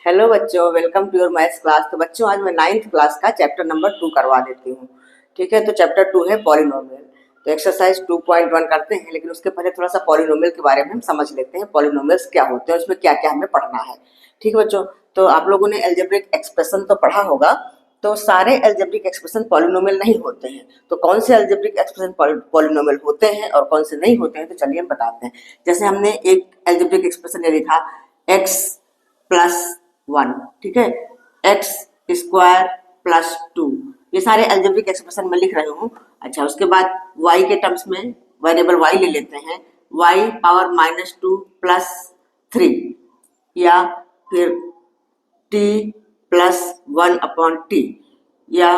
Hello बच्चों, welcome to your maths class. तो बच्चों, आज मैं 9th क्लास का चैप्टर नंबर 2 करवा देती हूँ। ठीक है, तो चैप्टर 2 है पॉलिनोमियल। तो एक्सरसाइज 2.1 करते हैं, लेकिन उसके पहले थोड़ा सा पॉलिनोमियल के बारे में हम समझ लेते हैं। पॉलिनोमियल्स क्या होते हैं, उसमें क्या क्या हमें पढ़ना है। ठीक है बच्चों, तो आप लोगों ने एल्जेब्रिक एक्सप्रेशन तो पढ़ा होगा। तो सारे एल्जेब्रिक एक्सप्रेशन पॉलिनोमियल नहीं होते हैं। तो कौन से एल्जेब्रिक एक्सप्रेशन पॉलिनोमियल होते हैं और कौन से नहीं होते हैं, तो चलिए हम बताते हैं। जैसे हमने एक एल्जेब्रिक एक्सप्रेशन ये लिखा x +1, ठीक है, एक्स स्क्वायर +2, ये सारे एल्जेब्रिक एक्सप्रेशन में लिख रही हूँ। अच्छा, उसके बाद y के टर्म्स में वेरिएबल y ले लेते हैं, y पावर -2 +3, या फिर t +1/t, या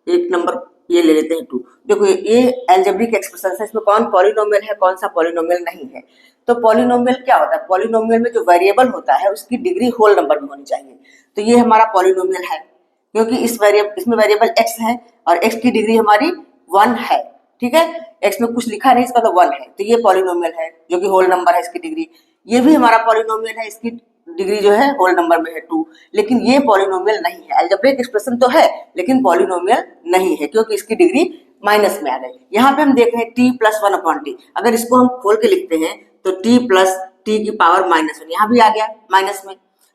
एक नंबर ये ले लेते हैं 2। देखो, ये एल्जेब्रिक एक्सप्रेशन है, इसमें कौन पॉलिनोमियल है, कौन सा पॉलिनोमियल नहीं है। तो पॉलिनोमियल क्या होता है? पॉलिनोमियल में जो वेरिएबल होता है उसकी डिग्री होल नंबर में होनी चाहिए। तो ये हमारा पॉलिनोमियल है, क्योंकि इसमें वेरिएबल x है और x की डिग्री हमारी 1 है। ठीक है, x में कुछ लिखा नहीं, इसका तो 1 है, तो ये पॉलिनोमियल है जो कि होल नंबर है, इसकी डिग्री। ये भी हमारा पॉलिनोमियल है, इसकी डिग्री जो है होल नंबर में है 2। लेकिन ये पॉलिनोमियल नहीं है। एल्जेब्रिक एक्सप्रेशन तो है लेकिन पॉलिनोमियल नहीं है, क्योंकि इसकी डिग्री माइनस में आ गई। यहाँ पे हम देख रहे हैं t +1/t, अगर इसको हम खोल के लिखते हैं तो t + t की पावर -1, यहाँ भी आ गया माइनस में।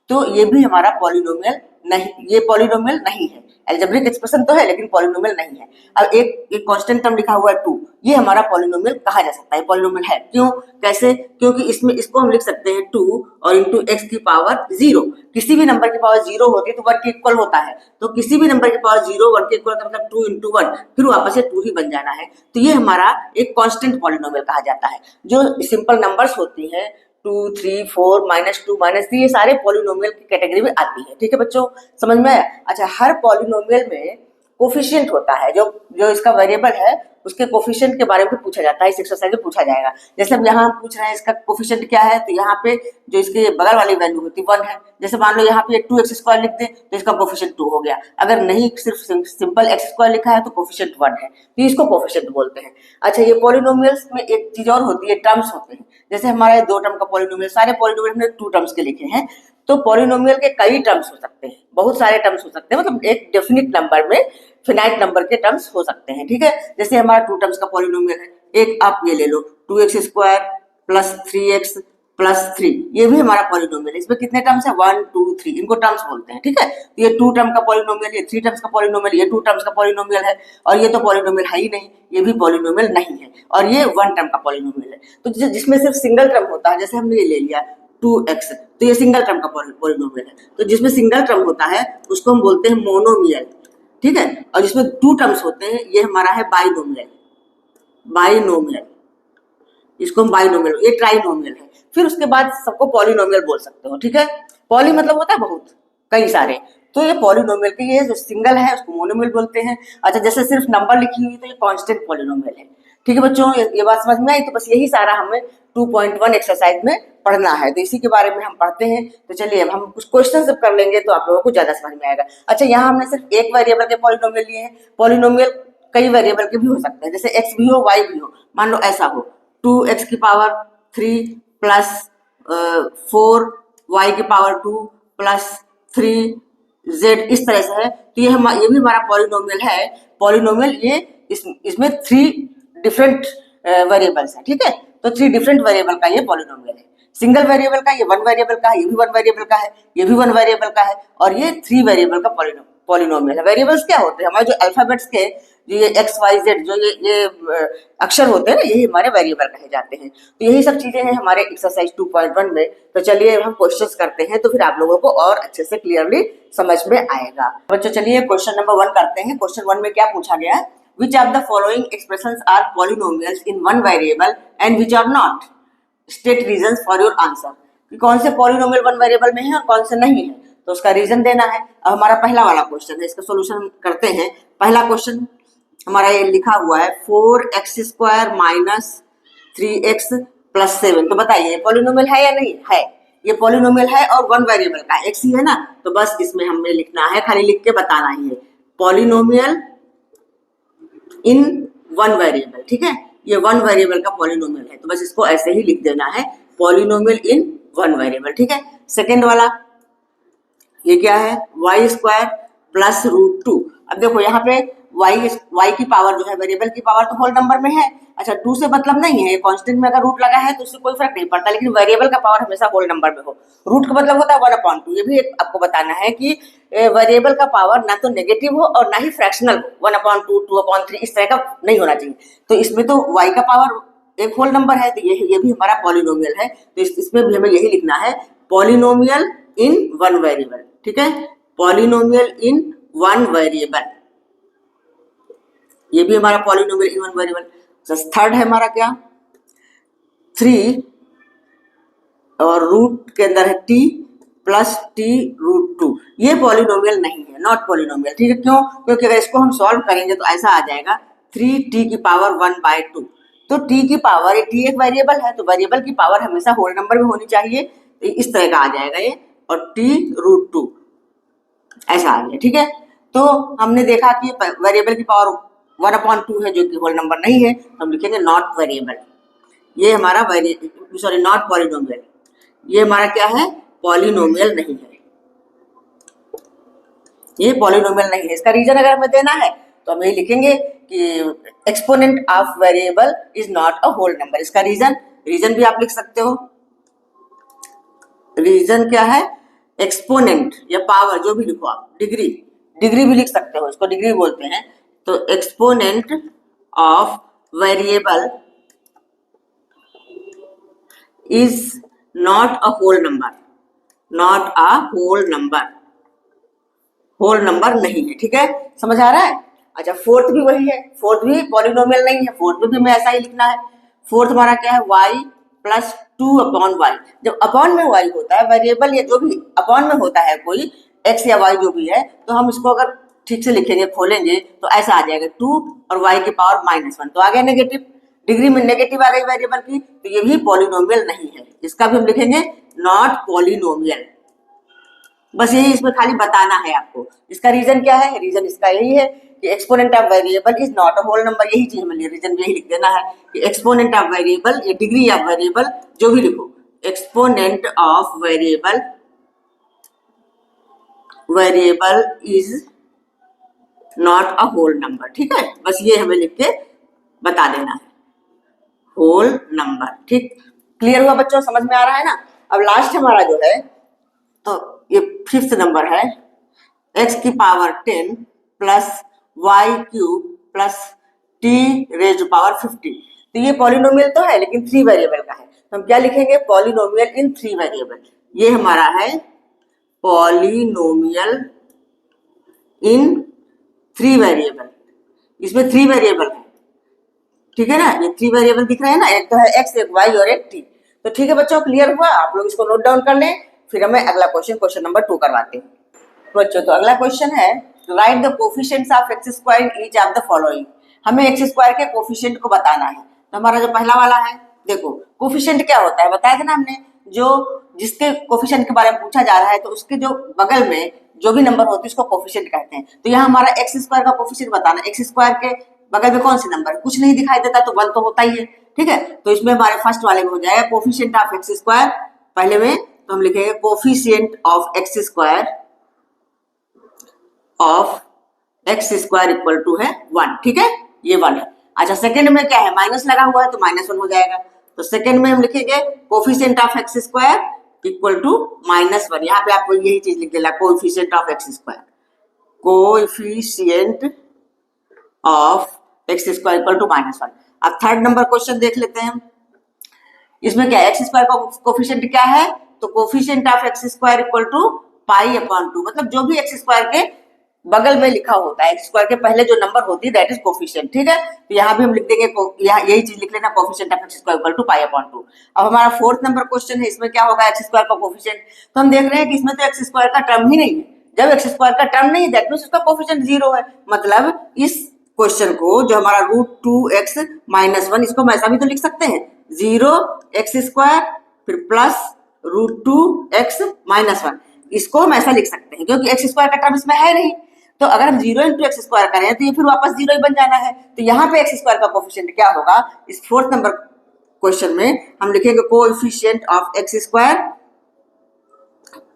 तो ये भी हमारा पॉलिनोमियल नहीं, ये पॉलिनोमियल नहीं है। एल्जेब्रिक एक्सप्रेशन तो है लेकिन पॉलिनोमियल नहीं है। अब एक कांस्टेंट टर्म लिखा हुआ है 2, ये हमारा पॉलिनोमियल कहा जा सकता है, पॉलिनोमियल है। क्यों, कैसे? क्योंकि इसमें इसको हम लिख सकते हैं 2 और इंटू x की पावर 0। किसी भी नंबर की पावर 0 होती है तो 1 के इक्वल होता है। तो किसी भी नंबर की पावर 0 1 के इक्वल होता है, मतलब 2 इंटू 1, फिर वापस से 2 ही बन जाना है। तो ये हमारा एक कांस्टेंट पॉलिनोमियल कहा जाता है। जो सिंपल नंबर्स होती हैं 2, 3, 4, -2, -3, ये सारे पॉलिनोमियल की कैटेगरी में आती है। ठीक है बच्चों, समझ में आया? अच्छा, हर पॉलिनोमियल में कोफिशिएंट होता है, जो जो इसका वेरिएबल है उसके कोफिशिएंट के बारे में पूछा जाता है। इस एक्सरसाइज में पूछा जाएगा। जैसे अब यहाँ हम पूछ रहे हैं इसका कोफिशिएंट क्या है, तो यहाँ पे जो इसके बगल वाली वैल्यू होती है 1 है। जैसे मान लो यहाँ पे 2x² लिख दें तो इसका कोफिशिएंट 2 हो गया। अगर नहीं, सिर्फ सिंपल x² लिखा है तो कोफिशिएंट 1 है, तो इसको कोफिशिएंट बोलते हैं। अच्छा, ये पॉलिनोमियल्स में एक चीज और होती है, टर्म्स होते हैं। जैसे हमारे 2 टर्म का पॉलिनोमियल, सारे पॉलिनोमियल हमने 2 टर्म्स के लिखे हैं। तो पॉलिनोमियल के कई टर्म्स हो सकते हैं, बहुत सारे टर्म्स हो सकते हैं, मतलब एक डेफिनिट नंबर में फिनाइट नंबर के टर्म्स हो सकते हैं। ठीक है, जैसे हमारा 2 टर्म्स का पॉलिनोमियल है, एक आप ये ले लो 2x² + 3x + 3, ये भी हमारा पॉलिनोमियल है। इसमें कितने टर्म्स है? 1, 2, 3, इनको टर्म्स बोलते हैं। ठीक है, तो ये 2 टर्म का पॉलिनोमियल, ये 3 टर्म्स का पॉलिनोमियल, ये 2 टर्म्स का पॉलिनोमियल है। और ये तो पॉलिनोमियल है ही नहीं, ये भी पॉलिनोमियल नहीं है। और ये 1 टर्म का पॉलिनोमियल है। तो जिसमें सिर्फ सिंगल टर्म होता है, जैसे हमने ये ले लिया 2x, तो ये सिंगल टर्म का पॉलिनोमियल है। तो जिसमें सिंगल टर्म होता है उसको हम बोलते हैं मोनोमियल। ठीक है, और जिसमें 2 टर्म्स होते हैं ये हमारा है बाइनोमियल। बाइनोमियल, इसको हम बाइनोमियल, ये ट्राइनोमियल है। फिर उसके बाद सबको पॉलिनोमियल बोल सकते हो। ठीक है, पॉली मतलब होता है बहुत, कई सारे। तो ये पॉलिनोमियल के, ये जो सिंगल है उसको मोनोमियल बोलते हैं। अच्छा, जैसे सिर्फ नंबर लिखी हुई तो ये कांस्टेंट पॉलिनोमियल है। ठीक है बच्चों, ये बात समझ में आई? तो बस यही सारा हमें 2.1 एक्सरसाइज में पढ़ना है, तो इसी के बारे में हम पढ़ते हैं। तो चलिए अब हम कुछ क्वेश्चन जब कर लेंगे तो आप लोगों को ज्यादा समझ में आएगा। अच्छा, यहाँ हमने सिर्फ एक वेरिएबल के पॉलिनोमियल लिए हैं। पॉलिनोमियल कई वेरिएबल के भी हो सकते हैं, जैसे x भी हो, y भी हो। मान लो ऐसा हो 2x की पावर 3 + 4, y की पावर 2 + 3z, इस तरह से है। तो ये भी हमारा पॉलिनोमियल है। पॉलिनोमियल ये इसमें 3 डिफरेंट वेरिएबल्स है। ठीक है, तो 3 डिफरेंट वेरिएबल का ये पॉलिनोमियल है। सिंगल वेरिएबल का, ये 1 वेरिएबल का है, ये भी 1 वेरिएबल का है, ये भी 1 वेरिएबल का है, और ये 3 वेरिएबल का पॉलिनोमियल है। वेरिएबल्स क्या होते हैं? हमारे जो अल्फाबेट्स के जो ये x, y, z, जो ये अक्षर होते हैं ना, यही हमारे वेरिएबल कहे जाते हैं। तो यही सब चीजें हैं हमारे एक्सरसाइज 2.1 में। तो चलिए हम क्वेश्चंस करते हैं, तो फिर आप लोगों को और अच्छे से क्लियरली समझ में आएगा। बच्चों चलिए क्वेश्चन नंबर 1 करते हैं। क्वेश्चन 1 में क्या पूछा गया है? Which of the following expressions are polynomials in one variable and which are not? State reasons for your answer. कि कौन से पॉलिनोमियल 1 वेरिएबल में है और कौन से नहीं है, तो उसका रीजन देना है। अब हमारा पहला वाला क्वेश्चन है, इसका सॉल्यूशन करते हैं। पहला क्वेश्चन हमारा ये लिखा हुआ है 4x² - 3x + 7। तो बताइए पॉलिनोमियल है या नहीं है? ये पॉलिनोमियल है और 1 वेरिएबल का x ही है ना, तो बस इसमें हमें लिखना है, खाली लिख के बताना ही है पॉलिनोमियल इन 1 वेरिएबल। ठीक है, ये 1 वेरिएबल का पॉलिनोमियल है, तो बस इसको ऐसे ही लिख देना है, पॉलिनोमियल इन 1 वेरिएबल। ठीक है, सेकेंड वाला ये क्या है y square plus root two. अब देखो यहाँ पे वाई की पावर जो है वेरिएबल की पावर तो होल नंबर में है। अच्छा 2 से मतलब नहीं है, ये कांस्टेंट में अगर रूट लगा है तो उससे कोई फर्क नहीं पड़ता, लेकिन वेरिएबल का पावर हमेशा होल नंबर में हो। रूट का मतलब होता है 1/2। ये भी आपको बताना है कि वेरिएबल का पावर ना तो नेगेटिव हो और ना ही फ्रैक्शनल हो, 1/2 2/3 इस तरह का नहीं होना चाहिए। तो इसमें तो वाई का पावर एक होल नंबर है, तो ये भी हमारा पॉलिनोमियल है। तो इसमें भी हमें यही लिखना है पॉलिनोमियल इन वन वेरिएबल। ठीक है, पॉलिनोमियल इन वन वेरिएबल, ये भी हमारा polynomial in one variable. Third है हमारा क्या 3 और रूट के अंदर है t प्लस टी रूट 2। ये पॉलिनोमियल नहीं है, नॉट पॉलिनोमियल। ठीक है, क्यों? क्योंकि अगर इसको हम सॉल्व करेंगे तो ऐसा आ जाएगा 3t की पावर 1/2। तो t की पावर, t एक वेरिएबल है तो वेरिएबल की पावर हमेशा होल नंबर में होनी चाहिए, तो इस तरह का आ जाएगा ये, और t रूट 2 ऐसा आ गया। ठीक है, तो हमने देखा कि वेरिएबल की पावर 1/2 है जो कि होल नंबर नहीं है, तो हम लिखेंगे नॉट वेरिएबल। ये हमारा नॉट पॉलिनोमियल, ये हमारा क्या है पॉलिनोमियल नहीं है, ये पॉलिनोमियल नहीं है। इसका रीजन अगर हमें देना है तो हम ये लिखेंगे कि exponent of variable is not a whole number. इसका रीजन भी आप लिख सकते हो। रीजन क्या है, एक्सपोनेंट या पावर जो भी लिखो आप, डिग्री भी लिख सकते हो, इसको डिग्री बोलते हैं। तो exponent of variable is not a whole number, not a whole number नहीं है। ठीक है, समझ आ रहा है? अच्छा फोर्थ भी वही है, फोर्थ भी पॉलिनोमियल नहीं है, फोर्थ में भी हमें ऐसा ही लिखना है। फोर्थ हमारा क्या है y प्लस 2/y। जब अपॉन में y होता है, वेरिएबल या जो भी अपॉन में होता है कोई x या y जो भी है, तो हम इसको अगर ठीक से लिखेंगे, खोलेंगे तो ऐसा आ जाएगा 2 और y की पावर -1, तो आ गया नेगेटिव। डिग्री में नेगेटिव आ गई वेरिएबल की, तो ये भी पॉलिनोमियल नहीं है, इसका भी हम लिखेंगे नॉट पॉलिनोमियल। बस यही इसमें खाली बताना है आपको। इसका रीजन क्या है, रीजन इसका यही है कि exponent of variable is not a whole number. यही चीज हमें रीजन यही लिख देना है कि एक्सपोनेंट ऑफ वेरिएबल या डिग्री ऑफ वेरिएबल जो भी लिखो, exponent of variable is not a whole number. ठीक है, बस ये हमें लिख के बता देना है, होल नंबर। ठीक, क्लियर हुआ बच्चों, समझ में आ रहा है ना? अब लास्ट हमारा जो है, तो ये 5th नंबर है, x की power 10 plus y cube plus t raise power 50। तो ये पॉलिनोमियल तो है लेकिन 3 वेरिएबल का है, तो हम क्या लिखेंगे पॉलिनोमियल इन 3 वेरिएबल। ये हमारा है पॉलिनोमियल इन 3 वेरिएबल, इसमें 3 वेरिएबल है। ठीक है ना, ये 3 वेरिएबल दिख रहे हैं ना, एक तो है x, एक y और एक t। तो ठीक है बच्चों, क्लियर हुआ? आप लोग इसको नोट डाउन कर लें, फिर हमें अगला क्वेश्चन नंबर 2 करवाते हैं बच्चों। तो अगला क्वेश्चन है right the coefficients of x square in each of the following. हमें x स्क्वायर के कोफिशिएंट को बताना है। तो हमारा जो पहला वाला है, देखो कोफिशिएंट क्या होता है बताया था ना हमने, जो जिसके कोफिशिएंट के बारे में पूछा जा रहा है तो उसके जो बगल में जो भी नंबर होती है उसको कोफिशिएंट कहते हैं। तो यहाँ हमारा x स्क्वायर का कोफिशिएंट बताना, x स्क्वायर के बगल में कौन से नंबर है, कुछ नहीं दिखाई देता तो 1 तो होता ही है। ठीक है, तो इसमें हमारे फर्स्ट वाले में हो जाएगा कोफिशिएंट ऑफ x स्क्वायर, पहले में तो हम लिखेंगे coefficient of x square of x square equal to है 1। ठीक है, ये 1 है। अच्छा सेकंड में क्या है, माइनस लगा हुआ है तो -1 हो जाएगा। तो सेकंड में हम लिखेंगे coefficient of x square equal to -1। यहाँ पे आपको यही चीज लिख देना, coefficient of x square, coefficient of x square equal to -1। अब थर्ड नंबर क्वेश्चन देख लेते हैं हम। इसमें क्या है, x स्क्वायर का कोफिशिएंट क्या है, तो coefficient of x square equal to π/2, मतलब जो भी x स्क्वायर के बगल में लिखा होता है, x स्क्वायर के पहले जो नंबर होती है दैट इज कोफिशिएंट। ठीक है, तो यहाँ भी हम लिख देंगे, यही चीज लिख लेना, coefficient of x square equal to π/2। अब हमारा फोर्थ नंबर क्वेश्चन है, इसमें क्या होगा x स्क्वायर का कोफिशिएंट। तो हम देख रहे हैं कि इसमें तो x स्क्वायर का टर्म ही नहीं है। जब x स्क्वायर का टर्म नहीं है दैट मींस उसका कोफिशिएंट 0 है। मतलब इस क्वेश्चन को जो हमारा √2x - 1, इसको हम ऐसा भी तो लिख सकते हैं 0x स्क्वायर फिर प्लस √2x - 1, इसको हम ऐसा लिख सकते हैं क्योंकि x स्क्वायर का टर्म इसमें है नहीं। तो अगर हम 0 × x स्क्वायर करें तो ये फिर वापस 0 ही बन जाना है। तो यहाँ पे x स्क्वायर का कोफिशिएंट क्या होगा, इस फोर्थ नंबर क्वेश्चन में हम लिखेंगे coefficient of x square,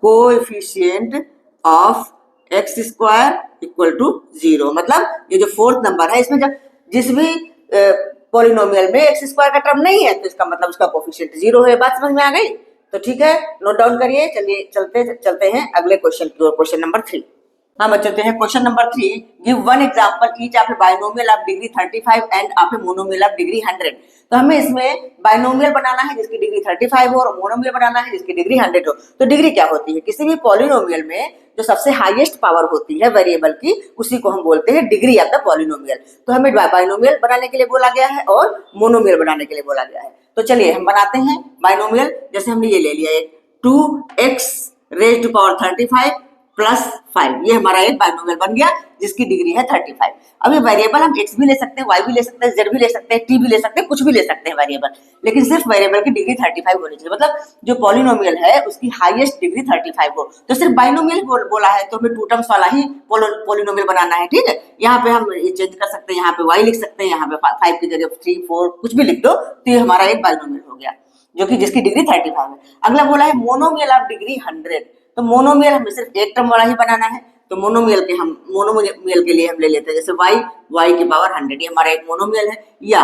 coefficient of x square equal to 0। मतलब ये जो फोर्थ नंबर है इसमें जब जिस भी पॉलिनोमियल में एक्स स्क्वायर का टर्म नहीं है तो इसका मतलब उसका कोफिशिएंट 0 है। बात समझ में आ गई? तो ठीक है, नोट डाउन करिए। चलिए चलते हैं अगले क्वेश्चन की ओर, क्वेश्चन नंबर 3। हम चलते हैं question number 3। Give one example each of A binomial of degree 35 end of a monomial of degree 100। तो हमें इसमें बाइनोमियल बनाना है जिसकी डिग्री 35 हो और मोनोमियल बनाना है जिसकी डिग्री 100 हो। तो डिग्री क्या होती है? किसी भी पॉलिनोमियल में जो सबसे हाईएस्ट पावर होती है वेरिएबल की, उसी को हम बोलते हैं डिग्री ऑफ द पॉलिनोमियल। तो हमें बाइनोमियल बनाने के लिए बोला गया है और मोनोमियल बनाने के लिए बोला गया है। तो चलिए हम बनाते हैं बाइनोमियल। जैसे हमने ये ले लिया एक 2x raise to power 35 plus 5, ये हमारा एक बाइनोमियल बन गया जिसकी डिग्री है 35। अब ये वेरिएबल हम x भी ले सकते हैं, y भी ले सकते हैं, z भी ले सकते हैं, t भी ले सकते हैं, कुछ भी ले सकते हैं वेरिएबल, लेकिन सिर्फ वेरिएबल की डिग्री 35 होनी चाहिए। मतलब जो पॉलिनोमियल है उसकी हाईएस्ट डिग्री 35 हो। तो सिर्फ बाइनोमियल बोला है तो हमें टू टर्म्स वाला ही पॉलिनोमियल बनाना है। ठीक है, यहाँ पे हम चेंज कर सकते हैं, यहाँ पे y लिख सकते हैं, यहाँ पे 5 की जगह 3 4 कुछ भी लिख दो, तो ये हमारा एक बाइनोमियल हो गया जो कि जिसकी डिग्री 35 है। अगला बोला है मोनोमियल ऑफ डिग्री 100। तो मोनोमियल हमें सिर्फ एक टर्म वाला ही बनाना है। तो मोनोमियल के लिए हम ले लेते हैं जैसे y की पावर 100, ये हमारा एक मोनोमियल है, या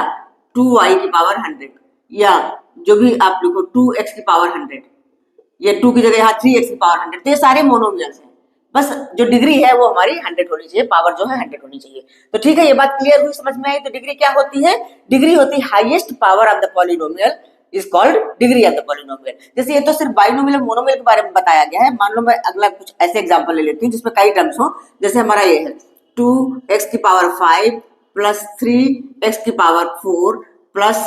2y की पावर 100, या जो भी आप लिखो 2x की पावर 100, ये 2 की जगह यहाँ 3x की पावर 100। तो ये सारे मोनोमियल्स हैं, बस जो डिग्री है वो हमारी 100 होनी चाहिए, पावर जो है 100 होनी चाहिए। तो ठीक है, ये बात क्लियर हुई, समझ में आई? तो डिग्री क्या होती है? डिग्री होती है highest power of the polynomial is called degree of the polynomial. जैसे ये तो सिर्फ बाइनोमियल मोनोमियल के बारे में बताया गया है। मान लो मैं अगला कुछ ऐसे एग्जांपल ले लेती हूँ जिसमें कई टर्म्स हो। जैसे हमारा ये है 2x की पावर 5 प्लस 3x की पावर 4 प्लस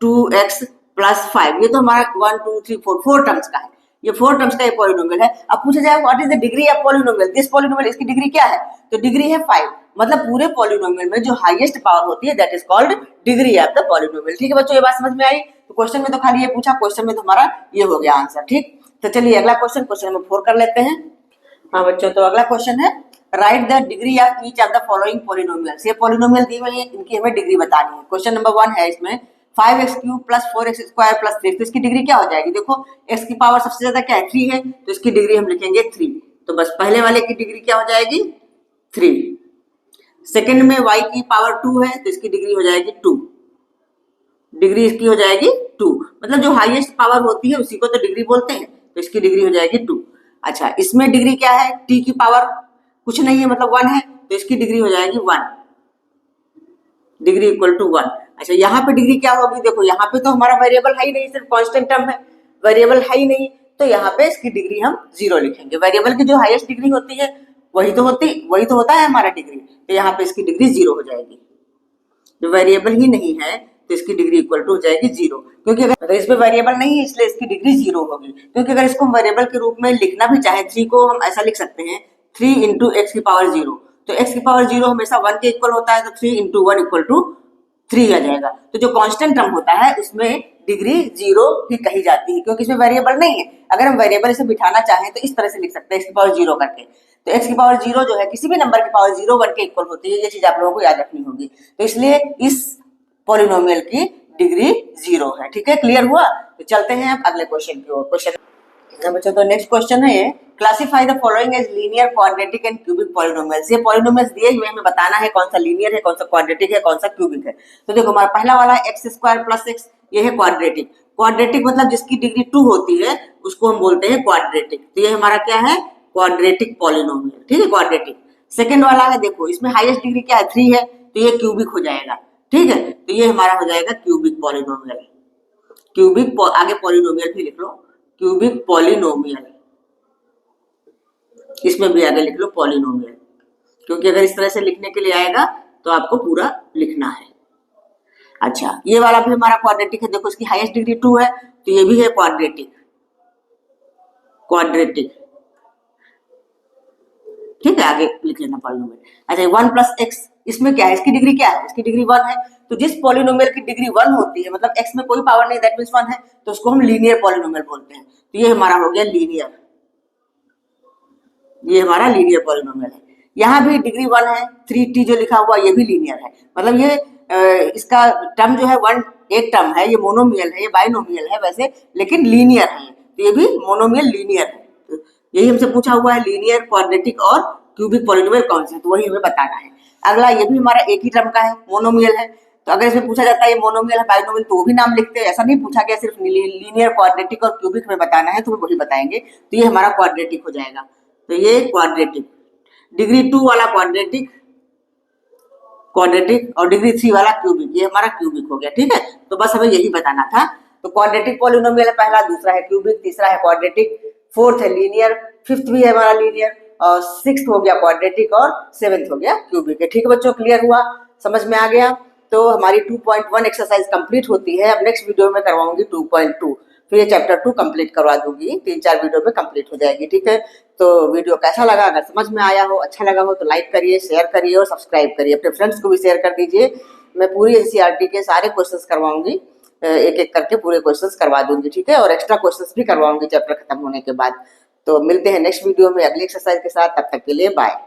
2x प्लस 5, ये तो हमारा 1 2 3 4 टर्म्स का है। ये 4 टर्म्स का ये पॉलिनोमियल है। अब पूछा जाए what is the degree of polynomial, this polynomial, इसकी डिग्री क्या है? तो डिग्री है 5। मतलब पूरे पॉलिनोमियल में जो हाईएस्ट पावर होती है that is called degree of the polynomial. ठीक है बच्चों, ये बात समझ में आई? तो क्वेश्चन में तो खाली ये पूछा, क्वेश्चन में तो हमारा ये हो गया आंसर। ठीक, तो चलिए अगला क्वेश्चन नंबर 4 कर लेते हैं। हाँ बच्चों, तो अगला क्वेश्चन है right the degree of each of the following polynomials. ये पॉलिनोमियल दी हुई है, इनकी हमें डिग्री बतानी है। क्वेश्चन नंबर 1 है इसमें 5x cube plus 4x square plus 3, तो इसकी डिग्री क्या हो जाएगी? देखो x की पावर सबसे ज्यादा क्या है? 3 है, तो इसकी डिग्री हम लिखेंगे 3। तो बस पहले वाले की डिग्री क्या हो जाएगी? 3। सेकंड में y की पावर 2 है, तो इसकी डिग्री हो जाएगी 2। डिग्री इसकी हो जाएगी 2। मतलब जो हाईएस्ट पावर होती है उसी को तो डिग्री बोलते हैं, तो इसकी डिग्री हो जाएगी 2। अच्छा, इसमें डिग्री क्या है? t की पावर कुछ नहीं है, मतलब 1 है, तो इसकी डिग्री हो जाएगी 1, डिग्री इक्वल टू 1। अच्छा, यहाँ पे डिग्री क्या होगी? देखो यहाँ पे तो हमारा वेरिएबल है ही नहीं, सिर्फ कांस्टेंट टर्म है, वेरिएबल है ही नहीं, तो यहाँ पे इसकी डिग्री हम 0 लिखेंगे। वेरिएबल की जो हाईएस्ट डिग्री होती है वही तो होता है हमारा डिग्री, तो यहाँ पे इसकी डिग्री 0 हो जाएगी। जो वेरिएबल ही नहीं है तो इसकी डिग्री इक्वल टू हो जाएगी 0, क्योंकि अगर इसमें वेरिएबल नहीं है इसलिए इसकी डिग्री 0 होगी। क्योंकि अगर इसको हम वेरिएबल के रूप में लिखना भी चाहे, 3 को हम ऐसा लिख सकते हैं 3 इंटू एक्स की पावर 0, तो x की पावर 0 हमेशा 1 के इक्वल होता है, तो 3 इंटू 1 इक्वल टू 3 आ जाएगा। तो जो कांस्टेंट टर्म होता है उसमें डिग्री 0 ही कही जाती है, क्योंकि इसमें वेरिएबल नहीं है। अगर हम वेरिएबल इसे बिठाना चाहें तो इस तरह से लिख सकते हैं x की पावर 0 करके। तो x की पावर 0 जो है किसी भी नंबर की पावर 0 1 के इक्वल होती है, ये चीज आप लोगों को याद रखनी होगी। तो इसलिए इस पॉलिनोमियल की डिग्री 0 है। ठीक है, क्लियर हुआ? तो चलते हैं अब अगले क्वेश्चन की ओर। क्वेश्चन बच्चों, तो नेक्स्ट क्वेश्चन है ये classify the following as linear, quadratic and cubic polynomials. ये पॉलिनोमियल्स दिए हुए हमें बताना है कौन सा लीनियर है, कौन सा क्वाड्रेटिक है, कौन सा क्यूबिक है। तो देखो हमारा पहला वाला एक्स स्क्वायर प्लस एक्स, ये है क्वाड्रेटिक। क्वाड्रेटिक मतलब जिसकी डिग्री 2 होती है उसको हम बोलते हैं क्वाड्रेटिक। तो ये हमारा क्या है? Quadratic polynomial. ठीक है, क्वाड्रेटिक। सेकंड वाला है, देखो इसमें हाईएस्ट डिग्री क्या है? 3 है, तो ये क्यूबिक हो जाएगा। ठीक है, तो ये हमारा हो जाएगा क्यूबिक पॉलिनोमियल। क्यूबिक, आगे पॉलिनोमियल भी लिख लो, क्यूबिक पॉलिनोमियल, इसमें भी आगे लिख लो पॉलिनोमियल, क्योंकि अगर इस तरह से लिखने के लिए आएगा तो आपको पूरा लिखना है। अच्छा, ये वाला भी हमारा क्वाड्रेटिक है, देखो इसकी हाईएस्ट डिग्री 2 है, तो ये भी है क्वाड्रेटिक। ठीक है, आगे लिख लेना पॉलिनोमियल। अच्छा, 1 प्लस एक्स, इसमें क्या है? इसकी डिग्री क्या है? इसकी डिग्री 1 है। तो जिस पॉलिनोमियल की डिग्री 1 होती है, मतलब x में कोई पावर नहीं, दैट मींस 1 है, तो उसको हम लीनियर पॉलिनोमियल बोलते हैं। तो ये हमारा हो गया लीनियर, ये हमारा लीनियर पॉलिनोमियल है। यहाँ भी डिग्री 1 है, 3t जो लिखा हुआ ये भी लीनियर है। मतलब ये इसका टर्म जो है 1 एक टर्म है, ये मोनोमियल है, ये बाइनोमियल है वैसे, लेकिन लीनियर है। तो ये भी मोनोमियल लीनियर है। तो यही हमसे पूछा हुआ है, लीनियर, क्वाड्रेटिक और क्यूबिक पॉलिनोमियल कौन से हैं, तो वही हमें बताना है। अगला, ये भी हमारा एक ही टर्म का है, मोनोमियल है, तो अगर इसमें पूछा जाता है ये मोनोमियल है बाइनोमियल, तो वो भी नाम लिखते हैं। ऐसा नहीं पूछा गया सिर्फ लीनियर, क्वाड्रेटिक और क्यूबिक हमें बताना है, तो वही बताएंगे। तो ये हमारा क्वाड्रेटिक हो जाएगा। तो ये क्वाड्रेटिक, डिग्री 2 वाला क्वाड्रेटिक, क्वाड्रेटिक और डिग्री 3 वाला क्यूबिक, ये हमारा क्यूबिक हो गया। ठीक है, तो बस हमें यही बताना था। तो क्वाड्रेटिक पॉलिनोमियल है पहला, दूसरा है क्यूबिक, तीसरा है क्वाड्रेटिक, फोर्थ है लीनियर, फिफ्थ भी है हमारा लीनियर, और सिक्स्थ हो गया क्वाड्रेटिक और सेवेंथ हो गया क्यूबिक है। ठीक है बच्चों, क्लियर हुआ, समझ में आ गया? तो हमारी 2.1 एक्सरसाइज कंप्लीट होती है। अब नेक्स्ट वीडियो में करवाऊंगी 2.2, फिर ये चैप्टर 2 कंप्लीट करवा दूंगी, 3-4 वीडियो में कंप्लीट हो जाएगी। ठीक है, तो वीडियो कैसा लगा? अगर समझ में आया हो, अच्छा लगा हो तो लाइक करिए, शेयर करिए और सब्सक्राइब करिए, अपने फ्रेंड्स को भी शेयर कर दीजिए। मैं पूरी एनसीईआरटी के सारे क्वेश्चंस करवाऊंगी, एक एक करके पूरे क्वेश्चंस करवा दूंगी। ठीक है, और एक्स्ट्रा क्वेश्चंस भी करवाऊंगी चैप्टर खत्म होने के बाद। तो मिलते हैं नेक्स्ट वीडियो में अगली एक्सरसाइज के साथ, तब तक के लिए बाय।